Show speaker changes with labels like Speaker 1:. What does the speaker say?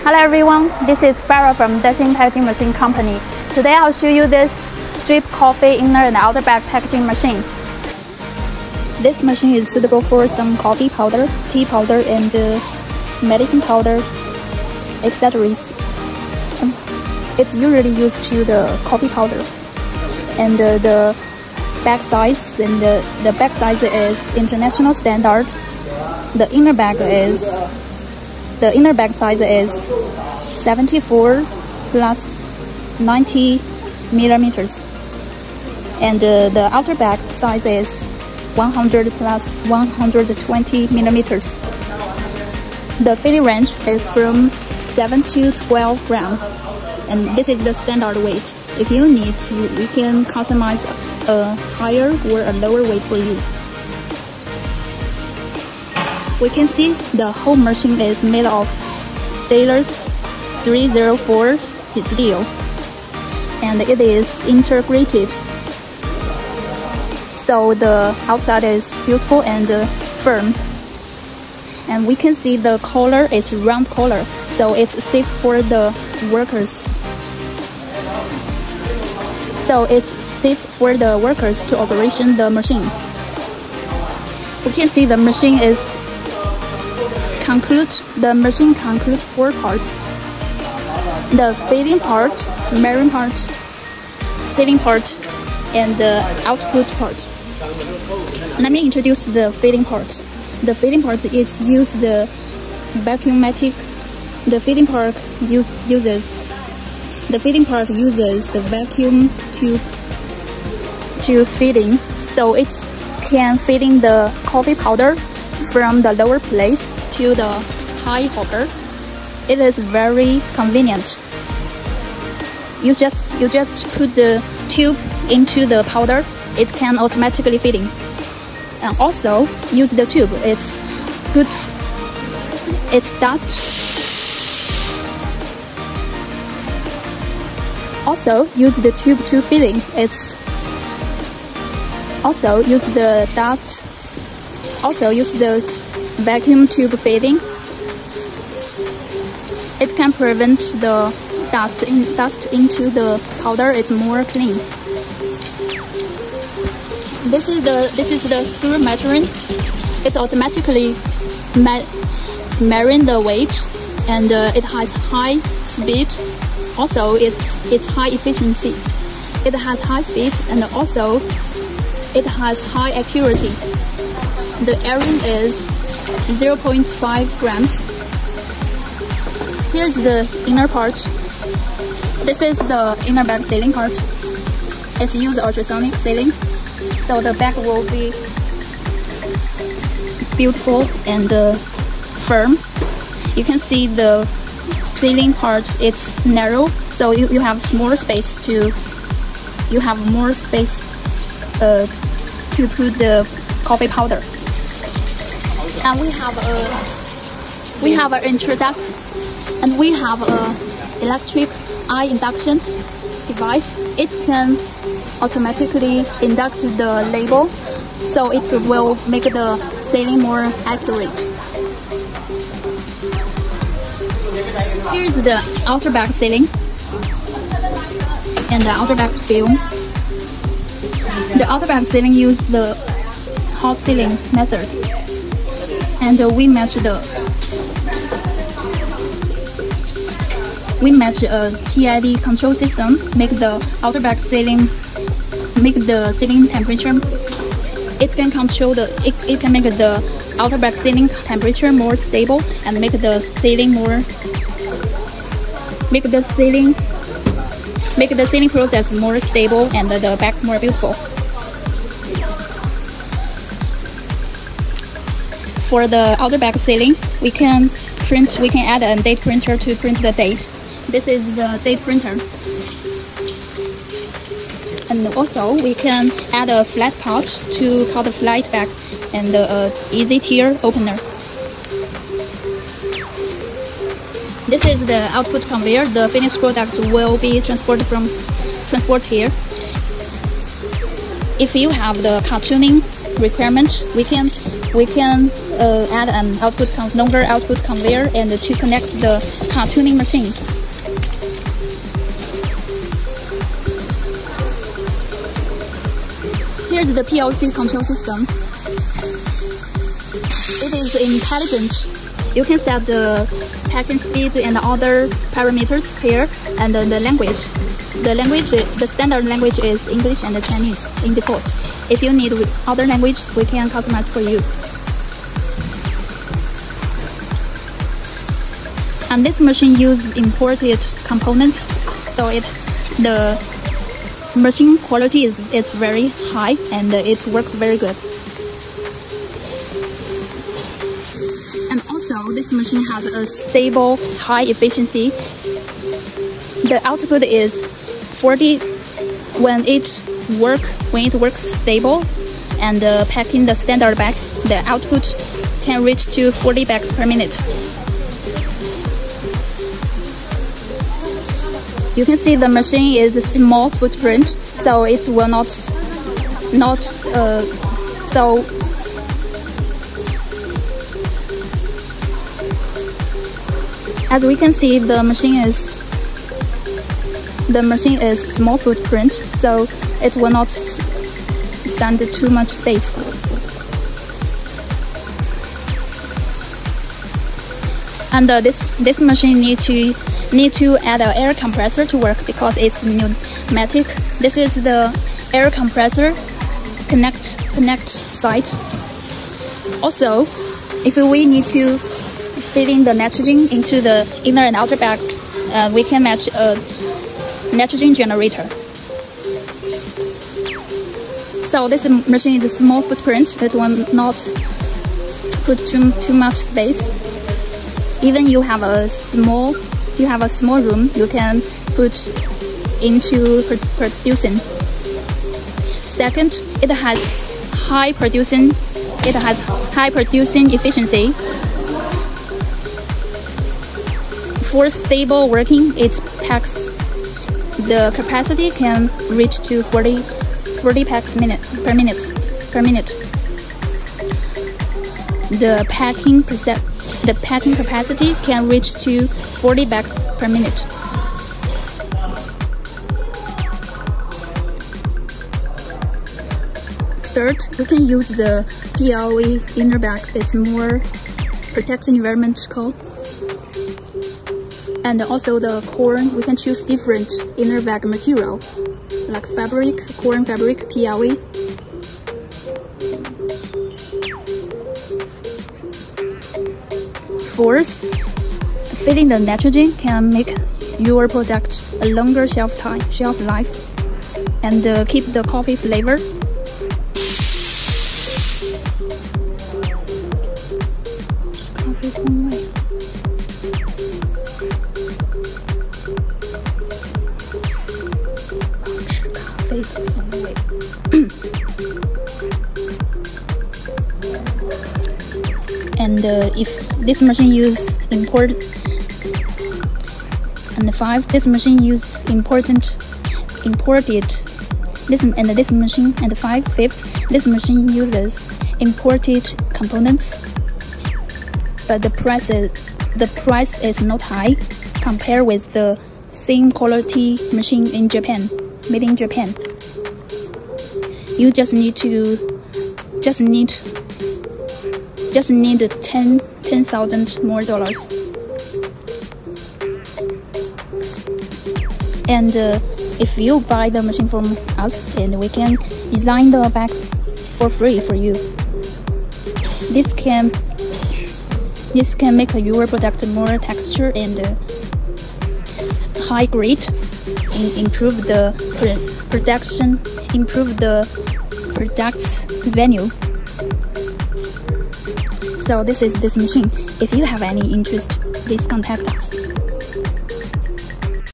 Speaker 1: Hello everyone, this is Fara from Dession Packaging Machine Company. Today I'll show you this drip coffee inner and outer bag packaging machine. This machine is suitable for some coffee powder, tea powder, and medicine powder, etc. It's usually used to the coffee powder. And the bag size is international standard. The inner bag size is 74 plus 90 millimeters, and the outer bag size is 100 plus 120 millimeters. The filling range is from 7 to 12 grams, and this is the standard weight. If you need to, we can customize a higher or a lower weight for you. We can see the whole machine is made of stainless 304 steel, and it is integrated. So the outside is beautiful and firm. And we can see the color is round color, so it's safe for the workers. To operation the machine. We can see the machine concludes 4 parts: the filling part, marine part, sealing part, and the output part. Let me introduce the filling part. The filling part is the vacuumatic. The filling part uses the vacuum tube to filling, so it can filling the coffee powder from the lower place to the high hopper. It is very convenient. You just put the tube into the powder, it can automatically filling. And also use the tube. It's good. It's dust. Also use the tube to filling. Also use the vacuum tube filling. It can prevent the dust into the powder. It's more clean. This is the screw measuring. It automatically measuring the weight, and it has high speed. Also, it's high efficiency. It has high speed, and also it has high accuracy. The airing is 0.5 grams. Here's the inner part. This is the inner bag sealing part. It's used ultrasonic sealing, so the bag will be beautiful and firm. You can see the sealing part. It's narrow, so you have more space to put the coffee powder. And we have an introduction, and we have a electric eye induction device. It can automatically induct the label, so it will make the sealing more accurate. Here is the outer bag sealing and the outer bag film. The outer bag sealing uses the hot sealing method, and we match a PID control system, make the outer bag sealing, make the sealing temperature. It can make the outer bag sealing temperature more stable, and make the sealing process more stable, and the bag more beautiful. For the outer bag sealing, we can add a date printer to print the date. This is the date printer. And also we can add a flat pouch to cut the flat bag, and easy tear opener. This is the output conveyor. The finished product will be transported here. If you have the cartooning requirement, we can add an longer output conveyor and to connect the car tuning machine. Here's the PLC control system. It is intelligent. You can set the packing speed and other parameters here, and the language. The standard language is English and Chinese in default. If you need other languages, we can customize for you. And this machine uses imported components, so the machine quality is very high and it works very good. And also, this machine has a stable, high efficiency. The output is 40 when it works stable, and packing the standard bag, the output can reach to 40 bags per minute. You can see the machine is a small footprint, so it will not as we can see, the machine is small footprint, so it will not stand too much space. And this machine need to add an air compressor to work because it's pneumatic. This is the air compressor connect site. Also, if we need to fill in the nitrogen into the inner and outer bag, we can match a nitrogen generator. So this machine is a small footprint. It will not put too much space. Even you have a small room, you can put into producing. Second, it has high producing efficiency. For stable working, it packs. The capacity can reach to 40 packs per minute. The packing capacity can reach to 40 bags per minute. Third, we can use the PLE inner bag. It's more protection environmental. And also the corn, we can choose different inner bag material, like fabric, corn fabric, PLE. Fourth, filling the nitrogen can make your product a longer shelf life and keep the coffee flavor. And if this machine use imported, and five, this machine use imported. This machine, and fifth, this machine uses imported components, but the price is not high compared with the same quality machine in Japan, made in Japan. You just need $10,000 more. And if you buy the machine from us, and we can design the bag for free for you. This can make your product more texture and high grade, and improve the production, improve the product's value. So this is this machine. If you have any interest, please contact us.